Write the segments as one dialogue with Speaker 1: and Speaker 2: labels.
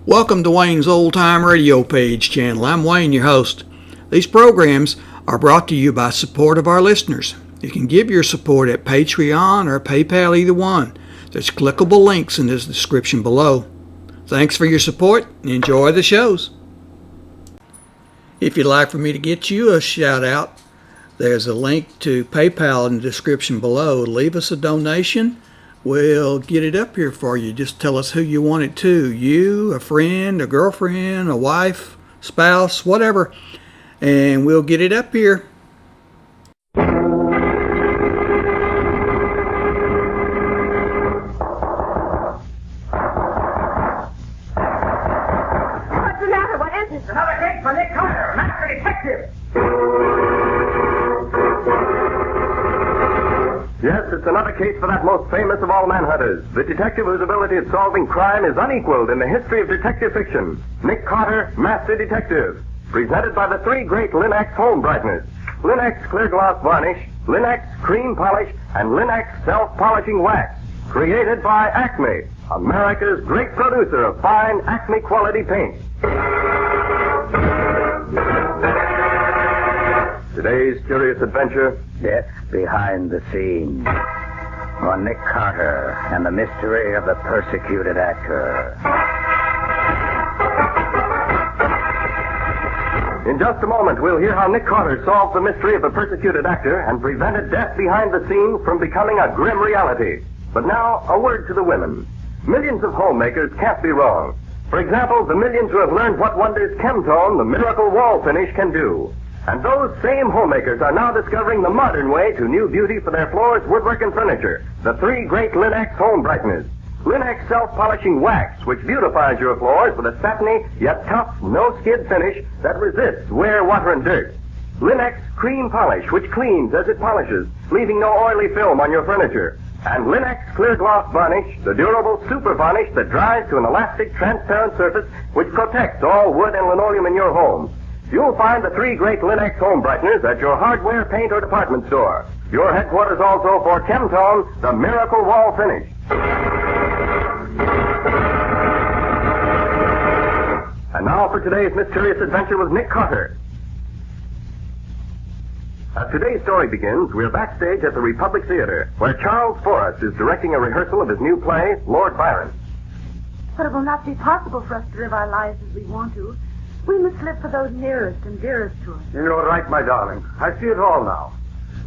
Speaker 1: Welcome to Wayne's Old Time Radio Page channel. I'm Wayne, your host. These programs are brought to you by support of our listeners. You can give your support at Patreon or PayPal, either one. There's clickable links in the description below. Thanks for your support and enjoy the shows. If you'd like for me to get you a shout out, there's a link to PayPal in the description below. Leave us a donation. We'll get it up here for you. Just tell us who you want it to. You, a friend, a girlfriend, a wife, spouse, whatever. And we'll get it up here.
Speaker 2: What's the matter? What is it?
Speaker 3: Another case for Nick Carter, master detective. Yes, it's another case for that most famous of all manhunters, the detective whose ability at solving crime is unequaled in the history of detective fiction. Nick Carter, Master Detective. Presented by the three great Lin-X home brighteners. Lin-X Clear Gloss Varnish, Lin-X Cream Polish, and Lin-X Self-Polishing Wax. Created by Acme, America's great producer of fine Acme quality paint. Today's curious adventure,
Speaker 4: Death Behind the Scenes, on Nick Carter and the mystery of the Persecuted Actor.
Speaker 3: In just a moment, we'll hear how Nick Carter solved the mystery of the Persecuted Actor and prevented death behind the scenes from becoming a grim reality. But now, a word to the women. Millions of homemakers can't be wrong. For example, the millions who have learned what wonders Chemtone, the miracle wall finish, can do. And those same homemakers are now discovering the modern way to new beauty for their floors, woodwork, and furniture. The three great Lin-X home brighteners. Lin-X Self-Polishing Wax, which beautifies your floors with a satiny, yet tough, no-skid finish that resists wear, water, and dirt. Lin-X Cream Polish, which cleans as it polishes, leaving no oily film on your furniture. And Lin-X Clear Gloss Varnish, the durable super varnish that dries to an elastic, transparent surface which protects all wood and linoleum in your home. You'll find the three great Lin-X home brighteners at your hardware, paint, or department store. Your headquarters also for Chemtone, the miracle wall finish. And now for today's mysterious adventure with Nick Carter. As today's story begins, we're backstage at the Republic Theater, where Charles Forrest is directing a rehearsal of his new play, Lord Byron.
Speaker 2: But it will not be possible for us to live our lives as we want to. We must live for those nearest and dearest to us.
Speaker 5: You're right, my darling. I see it all now.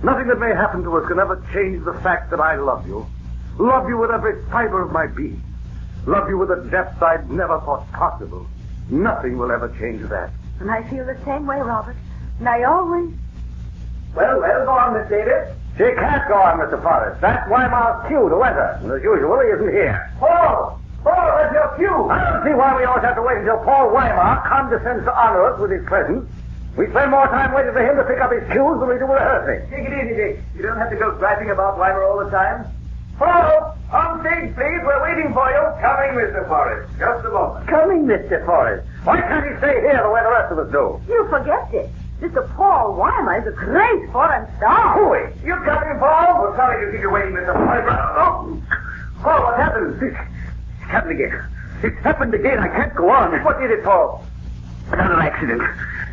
Speaker 5: Nothing that may happen to us can ever change the fact that I love you. Love you with every fiber of my being. Love you with a depth I'd never thought possible. Nothing will ever change that.
Speaker 2: And I feel the same way, Robert. And I always...
Speaker 3: Well, go on, Miss Davis.
Speaker 5: She can't go on, Mr. Forrest. That's Weimar's cue to enter. And as usual, he isn't here.
Speaker 3: Paul, that's your cue.
Speaker 5: I don't see why we always have to wait until Paul Weimar condescends to honor us with his presence. We spend more time waiting for him to pick up his cues than we do rehearsing.
Speaker 3: Take it easy, Dick. You don't have to go griping about Weimar all the time. Paul, on stage, please. We're waiting for you. Coming, Mr. Forrest. Just a moment.
Speaker 5: Coming, Mr. Forrest. Why can't he stay here the way the rest of us do?
Speaker 2: You forget it. Mr. Paul Weimer is a great foreign star.
Speaker 5: Hooey, you coming, Paul? We're sorry to keep you waiting, Mr. Forrest. Oh, Paul, what happened? It's happened again. It's happened again. I can't go on. What did it, Paul? Another accident.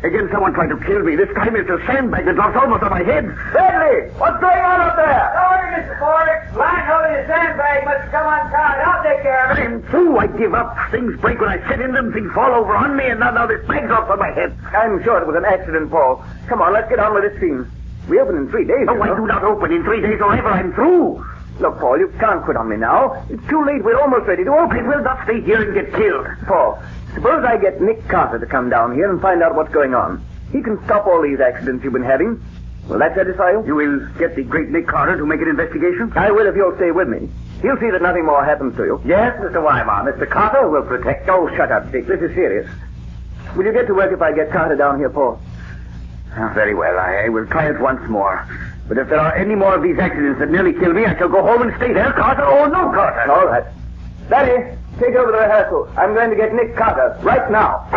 Speaker 5: Again, someone tried to kill me. This time it's a sandbag that dropped almost on my head. Bradley, what's going on up there?
Speaker 3: Don't worry, Mr. Forrest. Line over the sandbag must come untied. I'll take care of it.
Speaker 5: I'm through. I give up. Things break when I sit in them. Things fall over on me, and now this bag's off on my head. I'm sure it was an accident, Paul. Come on, let's get on with this scene. We open in 3 days. Oh, I do not open in 3 days or ever. I'm through. Look, Paul, you can't quit on me now. It's too late. We're almost ready to open. We'll not stay here and get killed. Paul, suppose I get Nick Carter to come down here and find out what's going on. He can stop all these accidents you've been having. Will that satisfy you? You will get the great Nick Carter to make an investigation? I will if you'll stay with me. He'll see that nothing more happens to you. Yes, Mr. Weimar. Mr. Carter will protect... Oh, shut up, Dick. This is serious. Will you get to work if I get Carter down here, Paul? Oh, very well. I will try it once more. But if there are any more of these accidents that nearly kill me, I shall go home and stay there, Carter or no Carter. All right. Daddy, take over the rehearsal. I'm going to get Nick Carter right now.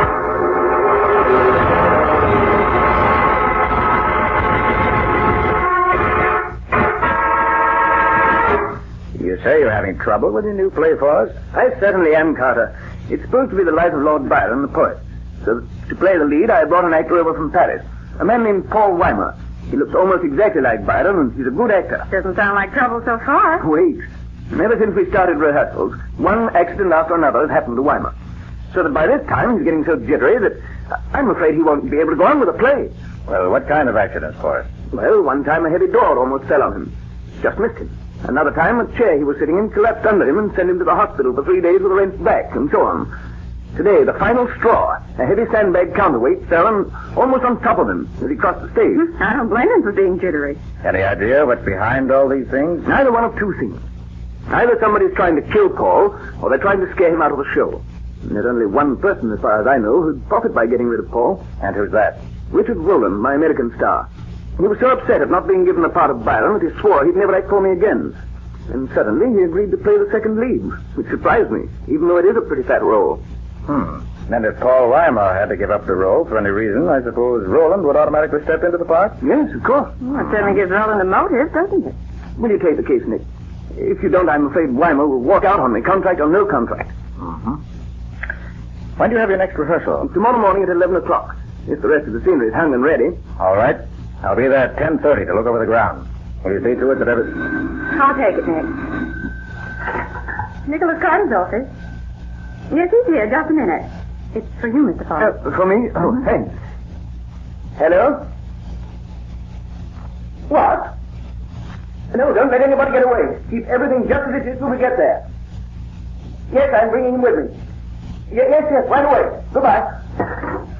Speaker 4: You say you're having trouble with your new play for us?
Speaker 5: I certainly am, Carter. It's supposed to be the life of Lord Byron, the poet. So to play the lead, I brought an actor over from Paris, a man named Paul Weimer. He looks almost exactly like Byron, and he's a good actor.
Speaker 2: Doesn't sound like trouble so far.
Speaker 5: Wait. Ever since we started rehearsals, one accident after another has happened to Weimer. So that by this time, he's getting so jittery that I'm afraid he won't be able to go on with the play.
Speaker 4: Well, what kind of accidents, Forrest?
Speaker 5: Well, one time a heavy door almost fell on him. Just missed him. Another time, a chair he was sitting in collapsed under him and sent him to the hospital for 3 days with a wrenched back, and so on. Today, the final straw, a heavy sandbag counterweight fell almost on top of him as he crossed the stage.
Speaker 2: I don't blame him for being jittery.
Speaker 4: Any idea what's behind all these things?
Speaker 5: Neither one of two things. Either somebody's trying to kill Paul, or they're trying to scare him out of the show. And there's only one person, as far as I know, who'd profit by getting rid of Paul.
Speaker 4: And who's that?
Speaker 5: Richard Rowland, my American star. He was so upset at not being given a part of Byron that he swore he'd never act for me again. And suddenly he agreed to play the second lead, which surprised me, even though it is a pretty fat role.
Speaker 4: And if Paul Weimer had to give up the role for any reason, I suppose Roland would automatically step into the part?
Speaker 5: Yes, of course.
Speaker 2: Well, it certainly gives Roland a motive, doesn't it?
Speaker 5: Will you take the case, Nick? If you don't, I'm afraid Weimer will walk out on me, contract or no contract.
Speaker 4: When do you have your next rehearsal?
Speaker 5: Tomorrow morning at 11 o'clock. If the rest of the scenery is hung and ready.
Speaker 4: All right. I'll be there at 10:30 to look over the ground. Will you see to it that
Speaker 2: I'll take it, Nick. Nicholas Carter's office. Yes, he's here. Just a minute. It's for you, Mr. Forrest.
Speaker 5: For me? Oh, thanks. Hello? What? No, don't let anybody get away. Keep everything just as it is till we get there. Yes, I'm bringing him with me. Yes, right away. Goodbye.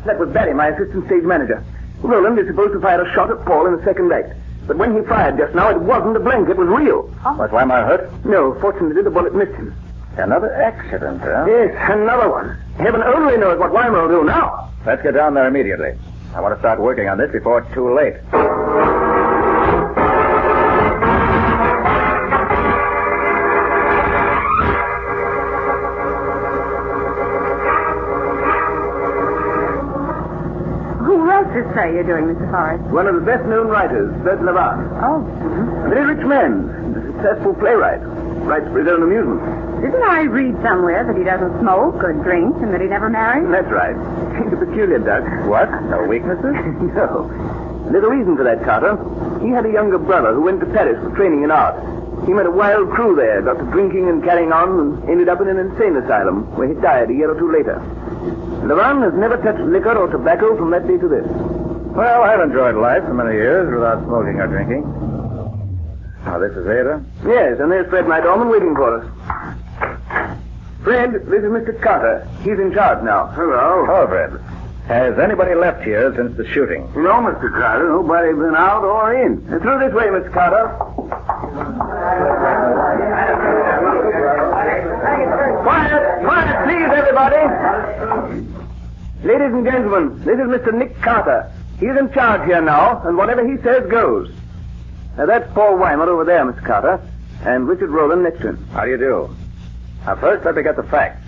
Speaker 5: That was Barry, my assistant stage manager. Roland is supposed to fire a shot at Paul in the second act. But when he fired just now, it wasn't a blank. It was real.
Speaker 4: Was Weimer hurt?
Speaker 5: No, fortunately, the bullet missed him.
Speaker 4: Another accident, huh?
Speaker 5: Yes, another one. Heaven only knows what Weimer will do now.
Speaker 4: Let's get down there immediately. I want to start working on this before it's too late.
Speaker 2: This play you're doing, Mr. Forrest?
Speaker 5: One of the best-known writers, Bert Lavant.
Speaker 2: Oh.
Speaker 5: A very rich man, and a successful playwright. Writes for his own amusement.
Speaker 2: Didn't I read somewhere that he doesn't smoke or drink and that he never married?
Speaker 5: That's right. He's a peculiar duck.
Speaker 4: What? No weaknesses?
Speaker 5: No. There's a reason for that, Carter. He had a younger brother who went to Paris for training in art. He met a wild crew there, got to drinking and carrying on, and ended up in an insane asylum, where he died a year or two later. Lavant has never touched liquor or tobacco from that day to this.
Speaker 4: Well, I've enjoyed life for many years without smoking or drinking. Now, this is Ada?
Speaker 5: Yes, and there's Fred, my doorman, waiting for us. Fred, this is Mr. Carter. He's in charge now.
Speaker 4: Hello. Hello, Fred. Has anybody left here since the shooting?
Speaker 5: No, Mr. Carter. Nobody's been out or in. Through this way, Mr. Carter. Quiet, please, everybody. Ladies and gentlemen, this is Mr. Nick Carter. He's in charge here now, and whatever he says goes. Now, that's Paul Weimer over there, Mr. Carter, and Richard Rowland next to him.
Speaker 4: How do you do? Now, first, let me get the facts.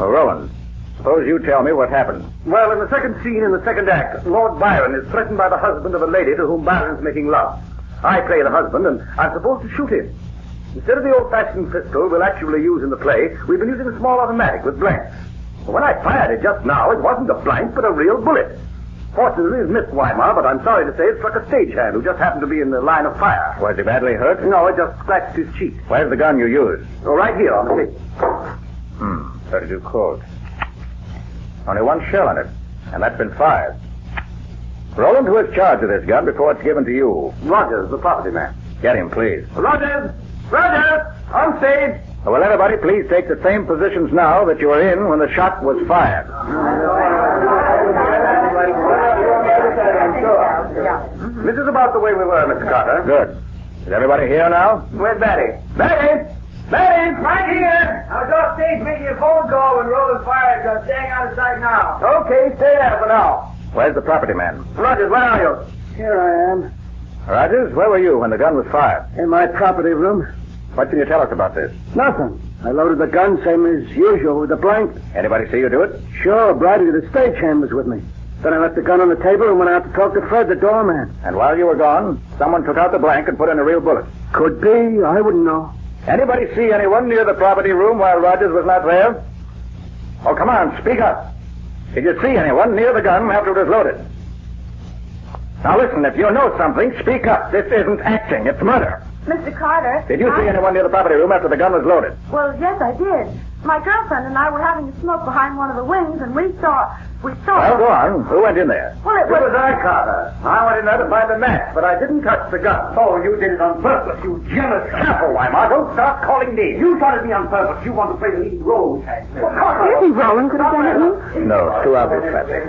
Speaker 4: Oh, Rowland, suppose you tell me what happened.
Speaker 5: Well, in the second scene in the second act, Lord Byron is threatened by the husband of a lady to whom Byron's making love. I play the husband, and I'm supposed to shoot him. Instead of the old-fashioned pistol we'll actually use in the play, we've been using a small automatic with blanks. But when I fired it just now, it wasn't a blank, but a real bullet. Fortunately, it missed Weimar, but I'm sorry to say it struck a stagehand who just happened to be in the line of fire.
Speaker 4: Was he badly hurt?
Speaker 5: No, it just scratched his cheek.
Speaker 4: Where's the gun you used?
Speaker 5: Oh, right here on the table.
Speaker 4: 32 Colt. Only one shell in it, and that's been fired. Roland, who has charge of this gun before it's given to you?
Speaker 5: Rogers, the property man.
Speaker 4: Get him, please.
Speaker 5: Rogers! On stage!
Speaker 4: Will everybody please take the same positions now that you were in when the shot was fired?
Speaker 5: This is about the way we were, Mr. Carter.
Speaker 4: Good. Is everybody here now?
Speaker 5: Where's Batty? Batty! Right here! I was off stage making a phone call when Roland fired, so I'm staying out of sight now. Okay, stay there for now.
Speaker 4: Where's the property man?
Speaker 5: Rogers, where are you?
Speaker 6: Here I am,
Speaker 4: Rogers, where were you when the gun was fired?
Speaker 6: in my property room.
Speaker 4: What can you tell us about this?
Speaker 6: Nothing. I loaded the gun, same as usual, with a blank.
Speaker 4: Anybody see you do it?
Speaker 6: Sure, Bradley, the stagehand, was with me. Then I left the gun on the table and went out to talk to Fred, the doorman.
Speaker 4: And while you were gone, someone took out the blank and put in a real bullet.
Speaker 6: Could be. I wouldn't know.
Speaker 4: Anybody see anyone near the property room while Rogers was not there? Oh, come on, speak up. Did you see anyone near the gun after it was loaded? Now listen, if you know something, speak up. This isn't acting, it's murder.
Speaker 2: Mr. Carter.
Speaker 4: Did you see anyone near the property room after the gun was loaded?
Speaker 2: Well, yes, I did. My girlfriend and I were having a smoke behind one of the wings, and we saw...
Speaker 4: Well, go on. Who went in there?
Speaker 2: Well, it was...
Speaker 5: I, Carter. I went in there to find the match, but I didn't touch the gun. Oh, you did it on purpose, you jealous... Careful, Weimar. Don't start calling names. You started me on purpose. You want to play the lead role, tag.
Speaker 2: Do you think Roland could have done it, Lou?
Speaker 4: No, it's too obvious, Patsy.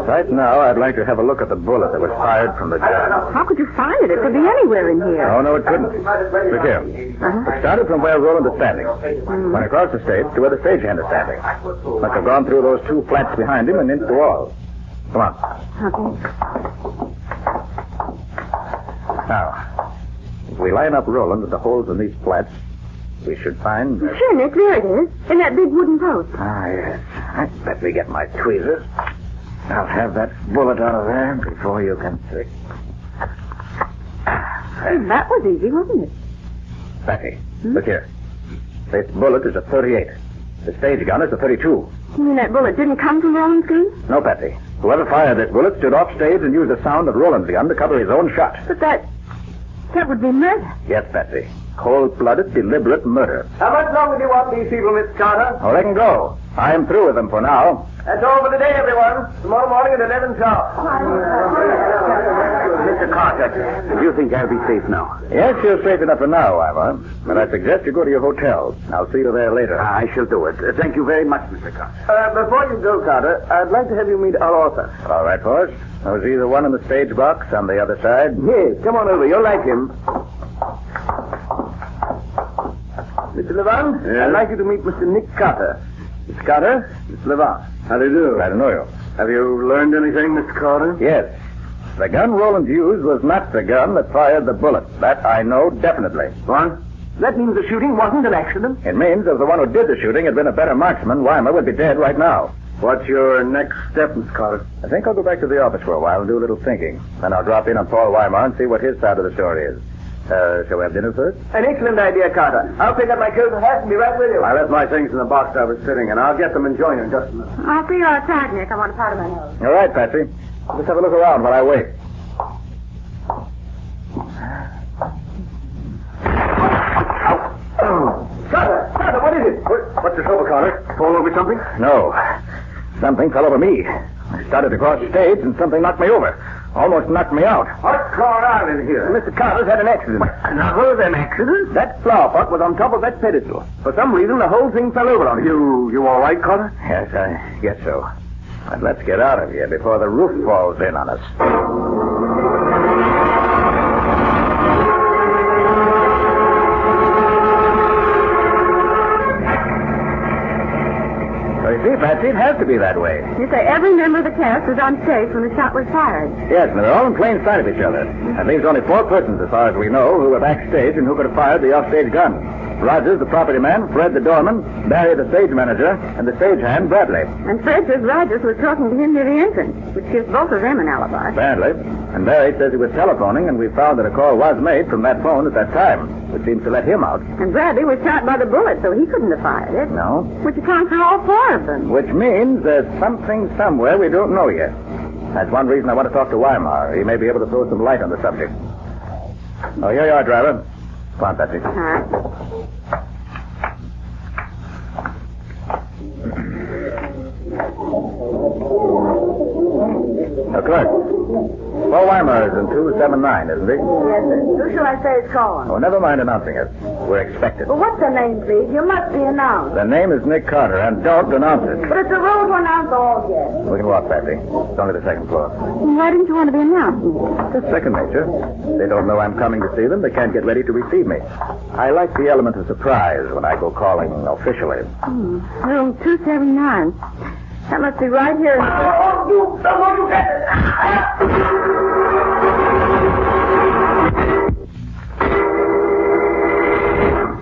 Speaker 4: Right now, I'd like to have a look at the bullet that was fired from the gun.
Speaker 2: How could you find it? It could be anywhere in here.
Speaker 4: Oh, no, it couldn't. Look here. It started from where Roland is standing. Went across the stage to where the stagehand is standing. Must have gone through those two flats behind him and into the wall. Come on.
Speaker 2: Okay.
Speaker 4: Now, if we line up Roland at the holes in these flats, we should find...
Speaker 2: Sure, Nick, there it is. In that big wooden post.
Speaker 4: Ah, yes. Let me get my tweezers. I'll have that bullet out of there before you can see.
Speaker 2: That was easy, wasn't it?
Speaker 4: Betty, look here. This bullet is a 38. The stage gun is a 32.
Speaker 2: You mean that bullet didn't come from Roland's gun?
Speaker 4: No, Patsy. Whoever fired this bullet stood off stage and used the sound of Roland's gun to cover his own shot.
Speaker 2: But that would be murder.
Speaker 4: Yes, Patsy. Cold-blooded, deliberate murder.
Speaker 5: How much longer do you want these people, Miss Carter?
Speaker 4: Oh, they can go. I'm through with them for now.
Speaker 5: That's all for today, everyone. Tomorrow morning at 11 sharp. Mr. Carter, do you think I'll be safe now?
Speaker 4: Yes, you're safe enough for now, Ivor. But I suggest you go to your hotel. I'll see you there later.
Speaker 5: I shall do it. Thank you very much, Mr. Carter. Before you go, Carter, I'd like to have you meet our author.
Speaker 4: All right, boss. I was either one in the stage box on the other side.
Speaker 5: Yes, come on over. You'll like him. Mr. Levin,
Speaker 4: Yes?
Speaker 5: I'd like you to meet Mr. Nick Carter. Mr. Carter, Mr. Levin.
Speaker 4: How do you do? Glad to know you.
Speaker 5: Have you learned anything, Mr. Carter?
Speaker 4: Yes. The gun Roland used was not the gun that fired the bullet. That I know definitely.
Speaker 5: What? That means the shooting wasn't an accident?
Speaker 4: It means if the one who did the shooting had been a better marksman, Weimer would be dead right now.
Speaker 5: What's your next step, Mr. Carter?
Speaker 4: I think I'll go back to the office for a while and do a little thinking. Then I'll drop in on Paul Weimar and see what his side of the story is. Shall we have dinner first?
Speaker 5: An excellent idea, Carter. I'll pick up my coat and hat and be right with you. I left my things in the box I was sitting in. I'll get them and join you in just a minute.
Speaker 2: I'll see you outside, Nick. I want a part of my nose.
Speaker 4: All right, Patsy. Let's have a look around while I wait.
Speaker 5: Carter, what is it? What's the trouble, Carter? Fall over something?
Speaker 4: No. Something fell over me. I started to cross the stage and something knocked me over. Almost knocked me out.
Speaker 5: What's going on in here?
Speaker 4: Mr. Carter's had an accident.
Speaker 5: Another an accident? That flower pot was on top of that pedestal. For some reason, the whole thing fell over on you. You all right, Carter?
Speaker 4: Yes, I guess so. But let's get out of here before the roof falls in on us. So you see, Patsy, it has to be that way.
Speaker 2: You say every member of the cast was on stage when the shot was fired.
Speaker 4: Yes, and they're all in plain sight of each other. That leaves only 4 persons, as far as we know, who were backstage and who could have fired the offstage gun. Rogers, the property man, Fred, the doorman, Barry, the stage manager, and the stagehand, Bradley.
Speaker 2: And Fred says Rogers was talking to him near the entrance, which gives both of them an alibi.
Speaker 4: Apparently. And Barry says he was telephoning, and we found that a call was made from that phone at that time, which seems to let him out.
Speaker 2: And Bradley was shot by the bullet, so he couldn't have fired it.
Speaker 4: No.
Speaker 2: Which accounts for all 4 of them.
Speaker 4: Which means there's something somewhere we don't know yet. That's one reason I want to talk to Weimar. He may be able to throw some light on the subject. Oh, here you are, driver. Come on, Patsy.
Speaker 2: All right.
Speaker 4: Clark. Paul Weimar is in 279, isn't he?
Speaker 2: Yes, sir. Who shall I say is calling?
Speaker 4: Oh, never mind announcing it. We're expected.
Speaker 2: Well, what's the name, please? You must be announced.
Speaker 4: The name is Nick Carter, and don't announce it.
Speaker 2: But it's a rule to announce all guests.
Speaker 4: We can walk, Patsy. It's only the 2nd floor.
Speaker 2: Why didn't you want to be announced?
Speaker 4: Just second nature. They don't know I'm coming to see them. They can't get ready to receive me. I like the element of surprise when I go calling officially.
Speaker 2: Room 279. That must be right here.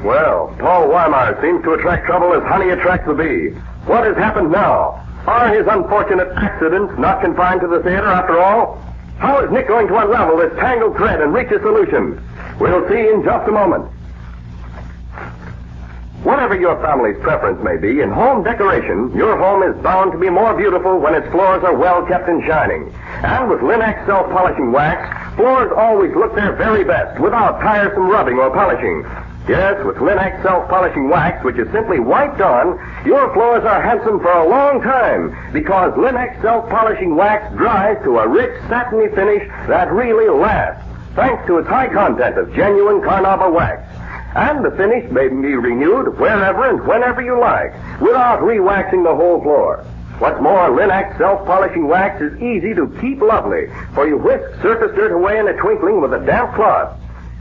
Speaker 3: Well, Paul Weimar seems to attract trouble as honey attracts the bee. What has happened now? Are his unfortunate accidents not confined to the theater after all? How is Nick going to unravel this tangled thread and reach a solution? We'll see in just a moment. Whatever your family's preference may be, in home decoration, your home is bound to be more beautiful when its floors are well kept and shining. And with Linex self-polishing wax, floors always look their very best without tiresome rubbing or polishing. Yes, with Linex self-polishing wax, which is simply wiped on, your floors are handsome for a long time because Linex self-polishing wax dries to a rich, satiny finish that really lasts, thanks to its high content of genuine Carnauba wax. And the finish may be renewed wherever and whenever you like, without re-waxing the whole floor. What's more, Linex self-polishing wax is easy to keep lovely, for you whisk surface dirt away in a twinkling with a damp cloth.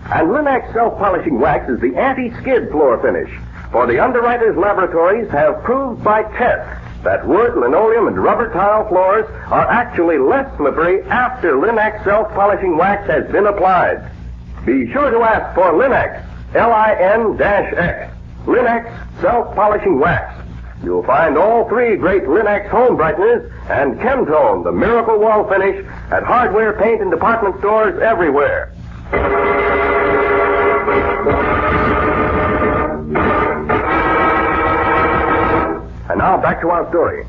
Speaker 3: And Linex self-polishing wax is the anti-skid floor finish, for the underwriters' laboratories have proved by tests that wood, linoleum, and rubber tile floors are actually less slippery after Linex self-polishing wax has been applied. Be sure to ask for Linex, Lin-X, Linex self-polishing wax. You'll find all three great Linex home brighteners and Chemtone, the miracle wall finish, at hardware, paint, and department stores everywhere. And now back to our story.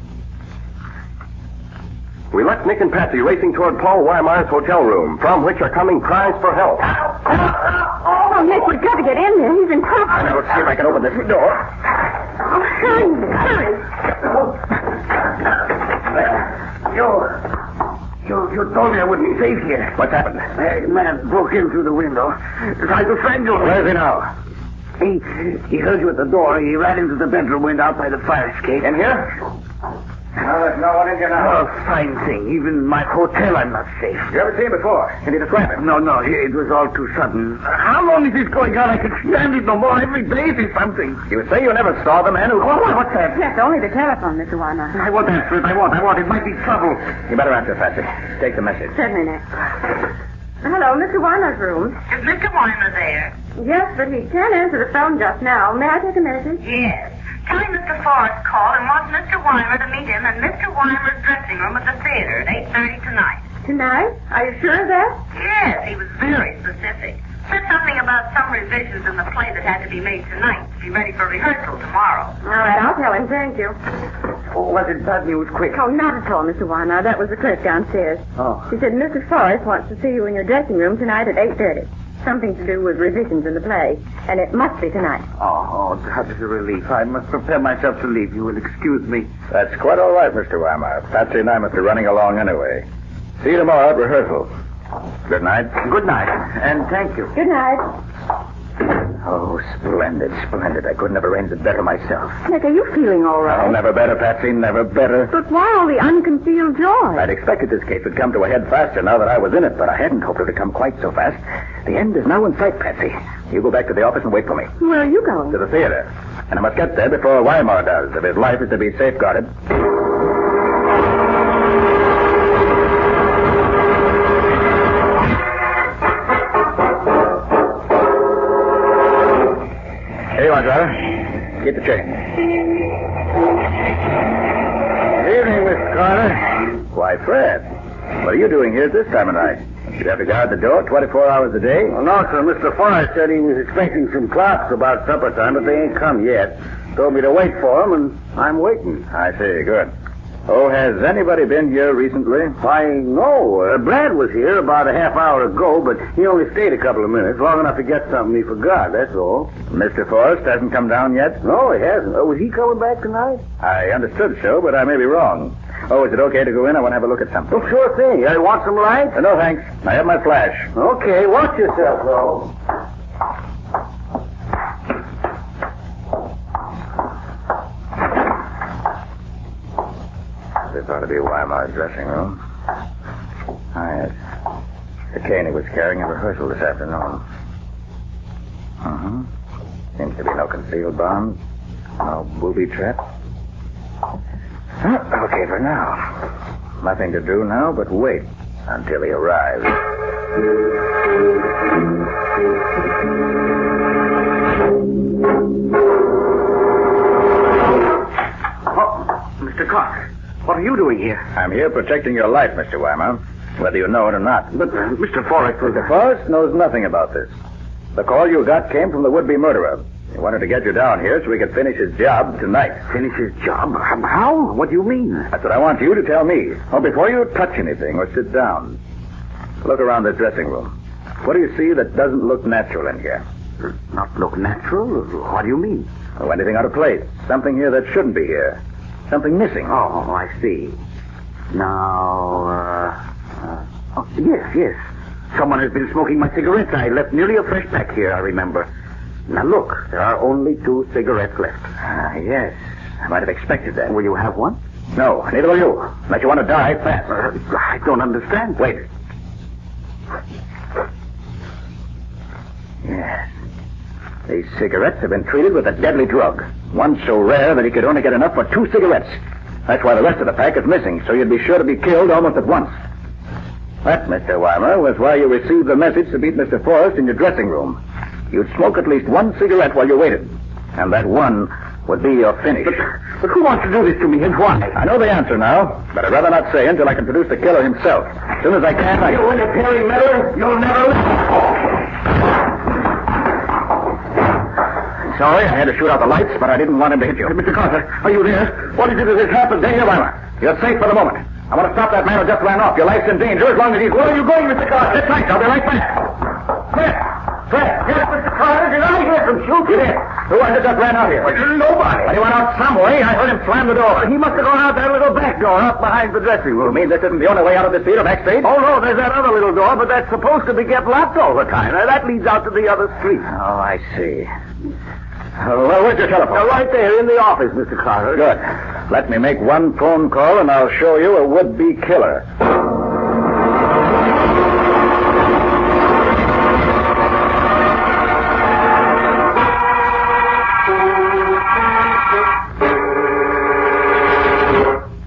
Speaker 3: We left Nick and Patsy racing toward Paul Weimar's hotel room, from which are coming cries for help.
Speaker 2: Oh, Nick, we've got to get in there. He's in trouble.
Speaker 4: Now, let's see if I can open this door.
Speaker 2: Oh, hurry, Nick, hurry.
Speaker 5: You told me I wouldn't be safe here.
Speaker 4: What's happened?
Speaker 5: A man broke in through the window, tried to strangle me.
Speaker 4: Where is he now?
Speaker 5: He heard you at the door. He ran into the bedroom window out by the fire escape.
Speaker 4: In here? No, there's no one in here now.
Speaker 5: Oh, fine thing. Even my hotel, I'm not safe.
Speaker 4: You ever seen him before? Can you describe him?
Speaker 5: No, it was all too sudden. How long is this going on? I can stand it no more. Every day is something.
Speaker 4: You say you never saw the man who...
Speaker 5: What's that?
Speaker 2: Yes, only the telephone, Mr. Weimar.
Speaker 5: I won't answer it. I won't. It might be trouble.
Speaker 4: You better answer, Patsy. Take the message.
Speaker 2: Certainly, Nick. Hello, Mr. Weimar's room.
Speaker 7: Is Mr. Weimar there?
Speaker 2: Yes, but he can't answer the phone just now. May I take a message?
Speaker 7: Yes. Tell him Mr. Forrest called and wants Mr. Weimar to meet him in Mr. Weimar's dressing room at the theater at 8:30 tonight.
Speaker 2: Tonight? Are you sure of that?
Speaker 7: Yes, he was very specific. Said something about some revisions in the play that had to be made tonight to be ready for rehearsal tomorrow.
Speaker 2: All right, I'll tell him. Thank you.
Speaker 5: Was it bad news quick?
Speaker 2: Oh, not at all, Mr. Weimar. That was the clerk downstairs.
Speaker 5: Oh.
Speaker 2: She said Mr. Forrest wants to see you in your dressing room tonight at 8:30. Something to do with revisions in the play. And it must be tonight.
Speaker 5: Oh, that is a relief. I must prepare myself to leave. You will excuse me.
Speaker 4: That's quite all right, Mr. Weimar. Patsy and I must be running along anyway. See you tomorrow at rehearsal. Good night.
Speaker 5: Good night, and thank you.
Speaker 2: Good night.
Speaker 4: Oh, splendid. I couldn't have arranged it better myself.
Speaker 2: Nick, are you feeling all right?
Speaker 4: Oh, never better, Patsy, never better.
Speaker 2: But why all the unconcealed joy?
Speaker 4: I'd expected this case would come to a head faster now that I was in it, but I hadn't hoped it would come quite so fast. The end is now in sight, Patsy. You go back to the office and wait for me.
Speaker 2: Where are you going?
Speaker 4: To the theater. And I must get there before Weimar does, if his life is to be safeguarded. Here you are, driver. Keep the change. Good evening, Mr. Carter. Why, Fred, what are you doing here at this time of night? You have to guard the door 24 hours a day?
Speaker 6: Well, no, sir. Mr. Forrest said he was expecting some clerks about supper time, but they ain't come yet. Told me to wait for them, and I'm waiting.
Speaker 4: I see. Good. Oh, has anybody been here recently?
Speaker 6: I know. Brad was here about a half hour ago, but he only stayed a couple of minutes, long enough to get something he forgot, that's all.
Speaker 4: Mr. Forrest hasn't come down yet?
Speaker 6: No, he hasn't. Was he coming back tonight?
Speaker 4: I understood so, but I may be wrong. Oh, is it okay to go in? I want to have a look at something.
Speaker 6: Oh, sure thing. You want some light?
Speaker 4: No, thanks. I have my flash.
Speaker 6: Okay, watch yourself, though.
Speaker 4: This ought to be Weimar's dressing room. Ah, yes. The cane he was carrying in rehearsal this afternoon. Seems to be no concealed bomb. No booby trap. Okay for now. Nothing to do now but wait until he arrives.
Speaker 5: Oh, Mr. Clark, what are you doing here?
Speaker 4: I'm here protecting your life, Mr. Weimar, whether you know it or not.
Speaker 5: But Mr. Forrest was...
Speaker 4: Mr. Forrest knows nothing about this. The call you got came from the would-be murderer. He wanted to get you down here so he could finish his job tonight.
Speaker 5: Finish his job? How? What do you mean?
Speaker 4: That's what I want you to tell me. Oh, before you touch anything or sit down, look around this dressing room. What do you see that doesn't look natural in here?
Speaker 5: Not look natural? What do you mean?
Speaker 4: Oh, anything out of place. Something here that shouldn't be here. Something missing.
Speaker 5: Oh, I see. Now, oh, yes. Someone has been smoking my cigarettes. I left nearly a fresh pack here, I remember. Now, look, there are only 2 cigarettes left.
Speaker 4: Yes. I might have expected that.
Speaker 5: Will you have one?
Speaker 4: No, neither will you. Unless you want to die fast.
Speaker 5: I don't understand.
Speaker 4: Wait. Yes. These cigarettes have been treated with a deadly drug. One so rare that he could only get enough for 2 cigarettes. That's why the rest of the pack is missing, so you'd be sure to be killed almost at once. That, Mr. Weimer, was why you received the message to meet Mr. Forrest in your dressing room. You'd smoke at least 1 cigarette while you waited. And that one would be your finish.
Speaker 5: But who wants to do this to me, and why?
Speaker 4: I know the answer now, but I'd rather not say until I can produce the killer himself. As soon as I can,
Speaker 5: You interfering meddler, you'll never live.
Speaker 4: Sorry, I had to shoot out the lights, but I didn't want him to hit you.
Speaker 5: Mr. Carter, are you there? What is it that has happened?
Speaker 4: Stay here, Weimer. You're safe for the moment. I want to stop that man who just ran off. Your life's in danger as long as he's...
Speaker 5: Where are you going, Mr. Carter?
Speaker 4: Sit tight. I'll be right back. Fred!
Speaker 5: Yes, Mr. Carter, did I hear from you?
Speaker 4: You did. Who was it just ran out here?
Speaker 5: Nobody.
Speaker 4: Well, he went out some way. I heard him slam the door.
Speaker 5: He must have gone out that little back door up behind the dressing room.
Speaker 4: You mean this isn't the only way out of this theater backstage?
Speaker 5: Oh, no, there's that other little door, but that's supposed to be kept locked all the time. Now, that leads out to the other street.
Speaker 4: Oh, I see. Well, where's your telephone?
Speaker 5: Right there in the office, Mr. Carter.
Speaker 4: Good. Let me make one phone call, and I'll show you a would-be killer.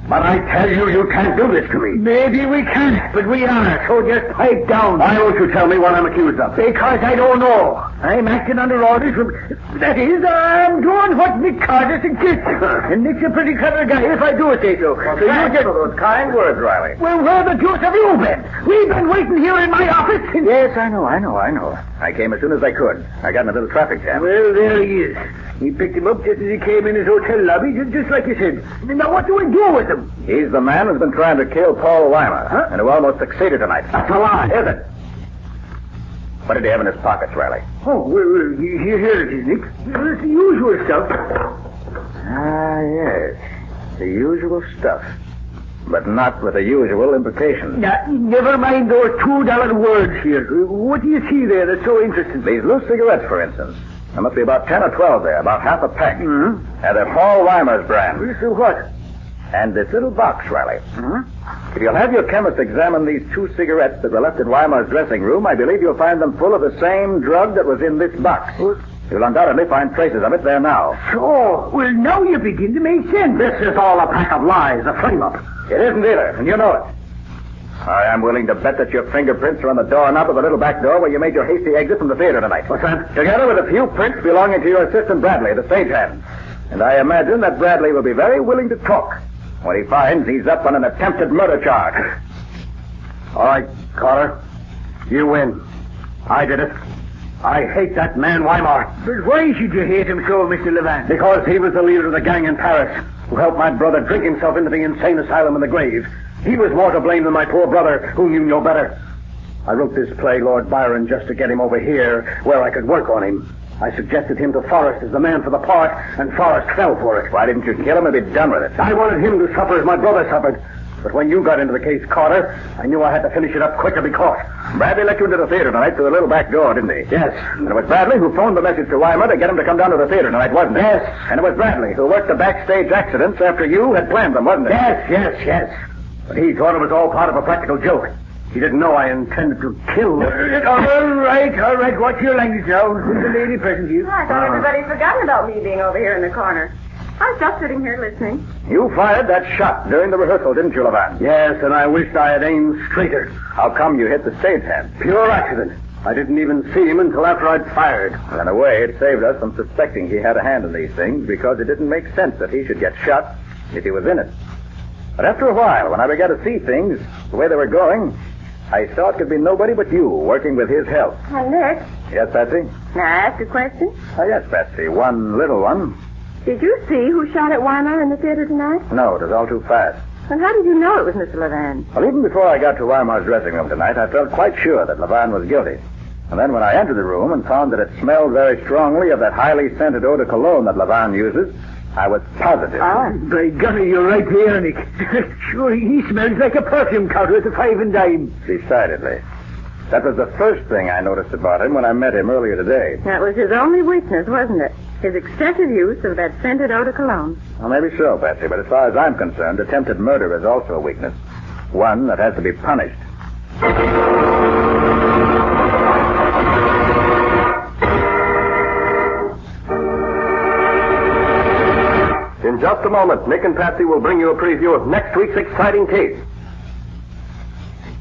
Speaker 5: But I tell you, you can't do this to me. Maybe we can't, but we are, so just pipe down. Why won't you tell me what I'm accused of? Because I don't know. I'm acting under orders from... That is, I'm doing what Nick Carter suggests. And Nick's a pretty clever guy, if I do say so.
Speaker 4: Well,
Speaker 5: so
Speaker 4: thanks
Speaker 5: you just...
Speaker 4: for those kind words, Riley.
Speaker 5: Well, where the deuce have you been? We've been waiting here in my office.
Speaker 4: Yes, I know. I came as soon as I could. I got in a little traffic jam.
Speaker 5: Well, there he is. We picked him up just as he came in his hotel lobby, just like you said. Now, what do we do with him?
Speaker 4: He's the man who's been trying to kill Paul Weimer, and who almost succeeded tonight.
Speaker 5: That's a lie.
Speaker 4: Is it? What did he have in his pockets, Riley?
Speaker 5: Oh, well, here it is, Nick. It's the usual stuff.
Speaker 4: Ah, yes. The usual stuff. But not with the usual implications.
Speaker 5: Now, never mind those $2 words here. What do you see there that's so interesting?
Speaker 4: These loose cigarettes, for instance. There must be about 10 or 12 there, about half a pack.
Speaker 5: Mm-hmm.
Speaker 4: And they're Paul Weimer's brand.
Speaker 5: So what?
Speaker 4: And this little box, Riley.
Speaker 5: Mm-hmm.
Speaker 4: If you'll have your chemist examine these 2 cigarettes that were left in Weimer's dressing room, I believe you'll find them full of the same drug that was in this box. You'll undoubtedly find traces of it there now.
Speaker 5: So, well, now you begin to make sense. This is all a pack of lies, a frame-up.
Speaker 4: It isn't either, and you know it. I am willing to bet that your fingerprints are on the doorknob of the little back door where you made your hasty exit from the theater tonight.
Speaker 5: What's that?
Speaker 4: Together with a few prints belonging to your assistant Bradley, the stagehand. And I imagine that Bradley will be very willing to talk when he finds he's up on an attempted murder charge.
Speaker 5: All right, Carter. You win. I did it. I hate that man, Weimar. But why should you hate him so, Mr. Levant? Because he was the leader of the gang in Paris who helped my brother drink himself into the insane asylum in the grave. He was more to blame than my poor brother, who knew no better. I wrote this play, Lord Byron, just to get him over here where I could work on him. I suggested him to Forrest as the man for the part, and Forrest fell for it.
Speaker 4: Why didn't you kill him and be done with it?
Speaker 5: I wanted him to suffer as my brother suffered. But when you got into the case, Carter, I knew I had to finish it up quick or be caught.
Speaker 4: Bradley let you into the theater tonight through the little back door, didn't he?
Speaker 5: Yes.
Speaker 4: And it was Bradley who phoned the message to Weimer to get him to come down to the theater tonight, wasn't it?
Speaker 5: Yes.
Speaker 4: And it was Bradley who worked the backstage accidents after you had planned them, wasn't it?
Speaker 5: Yes. But he thought it was all part of a practical joke. He didn't know I intended to kill him. All right. Watch your language now. The lady present you.
Speaker 8: I thought everybody'd forgotten about me being over here in the corner. I was just sitting here listening.
Speaker 4: You fired that shot during the rehearsal, didn't you, Levant?
Speaker 5: Yes, and I wished I had aimed straighter.
Speaker 4: How come you hit the stagehand?
Speaker 5: Pure accident. I didn't even see him until after I'd fired.
Speaker 4: Well, in a way, it saved us from suspecting he had a hand in these things because it didn't make sense that he should get shot if he was in it. But after a while, when I began to see things the way they were going, I saw it could be nobody but you working with his help.
Speaker 8: Nick,
Speaker 4: Yes, Patsy?
Speaker 8: May I ask a question?
Speaker 4: Yes, Patsy. One little one.
Speaker 8: Did you see who shot at Weimar in the theater tonight?
Speaker 4: No, it was all too fast.
Speaker 8: And how did you know it was Mr. Levan?
Speaker 4: Well, even before I got to Weimar's dressing room tonight, I felt quite sure that Levan was guilty. And then when I entered the room and found that it smelled very strongly of that highly scented eau de cologne that Levan uses, I was positive.
Speaker 8: Oh.
Speaker 5: By golly, you're right there, Nick. Sure, he smells like a perfume counter at the 5 and dime.
Speaker 4: Decidedly. That was the first thing I noticed about him when I met him earlier today.
Speaker 8: That was his only weakness, wasn't it? His excessive use of that scented eau de cologne.
Speaker 4: Well, maybe so, Patsy, but as far as I'm concerned, attempted murder is also a weakness. One that has to be punished.
Speaker 3: In just a moment, Nick and Patsy will bring you a preview of next week's exciting case.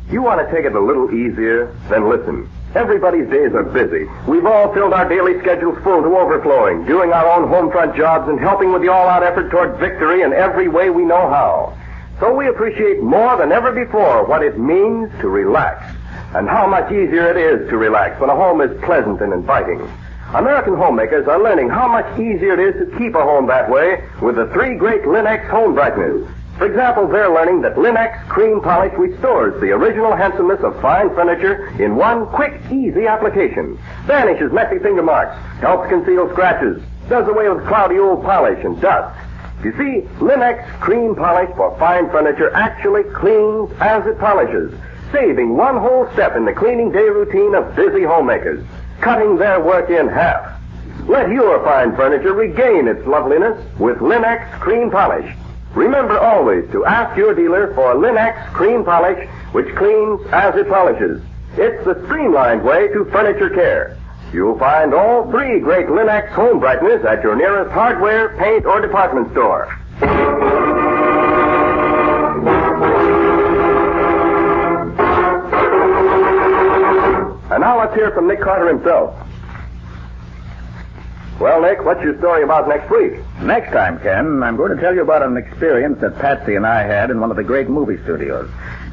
Speaker 3: You want to take it a little easier? Then listen. Everybody's days are busy. We've all filled our daily schedules full to overflowing, doing our own home front jobs and helping with the all-out effort toward victory in every way we know how. So we appreciate more than ever before what it means to relax, and how much easier it is to relax when a home is pleasant and inviting. American homemakers are learning how much easier it is to keep a home that way with the 3 great Linex home brighteners. For example, they're learning that Linex cream polish restores the original handsomeness of fine furniture in one quick, easy application. Vanishes messy finger marks, helps conceal scratches, does away with cloudy old polish and dust. You see, Linex cream polish for fine furniture actually cleans as it polishes, saving one whole step in the cleaning day routine of busy homemakers, cutting their work in half. Let your fine furniture regain its loveliness with Linex cream polish. Remember always to ask your dealer for Linex cream polish, which cleans as it polishes. It's the streamlined way to furniture care. You'll find all 3 great Linex home brighteners at your nearest hardware, paint, or department store. And now let's hear from Nick Carter himself. Well, Nick, what's your story about next week?
Speaker 4: Next time, Ken, I'm going to tell you about an experience that Patsy and I had in one of the great movie studios.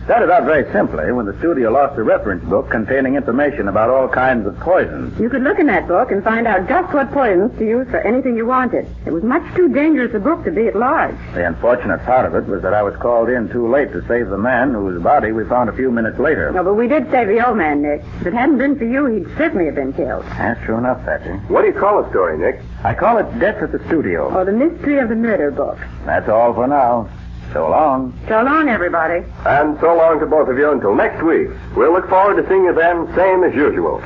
Speaker 4: Started out very simply when the studio lost a reference book containing information about all kinds of poisons.
Speaker 8: You could look in that book and find out just what poisons to use for anything you wanted. It was much too dangerous a book to be at large.
Speaker 4: The unfortunate part of it was that I was called in too late to save the man whose body we found a few minutes later.
Speaker 8: No, but we did save the old man, Nick. If it hadn't been for you, he'd certainly have been killed.
Speaker 4: That's true enough, Patsy.
Speaker 3: What do you call the story, Nick?
Speaker 4: I call it Death at the Studio.
Speaker 8: Or the mystery of the murder book.
Speaker 4: That's all for now. So long.
Speaker 8: So long, everybody.
Speaker 3: And so long to both of you until next week. We'll look forward to seeing you then, same as usual.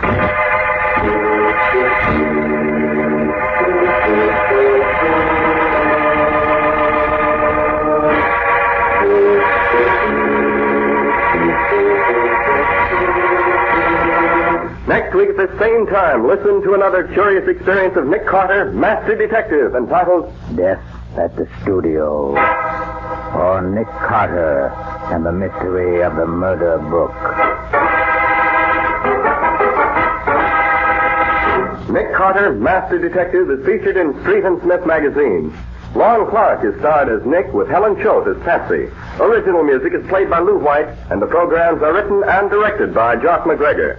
Speaker 3: Next week at the same time, listen to another curious experience of Nick Carter, Master Detective, entitled
Speaker 6: Death at the Studio. Or Nick Carter and the Mystery of the Murder Book.
Speaker 3: Nick Carter, Master Detective, is featured in Street and Smith magazine. Lon Clark is starred as Nick with Helen Choate as Patsy. Original music is played by Lou White, and the programs are written and directed by Jock McGregor.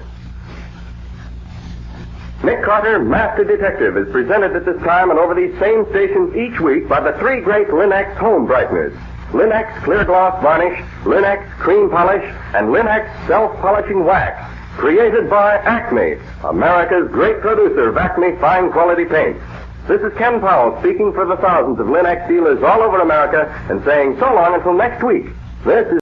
Speaker 3: Nick Carter, Master Detective, is presented at this time and over these same stations each week by the 3 great Linex home brighteners. Linex Clear Gloss Varnish, Linex Cream Polish, and Linex Self-Polishing Wax. Created by Acme, America's great producer of Acme fine quality paints. This is Ken Powell speaking for the thousands of Linex dealers all over America and saying so long until next week. This is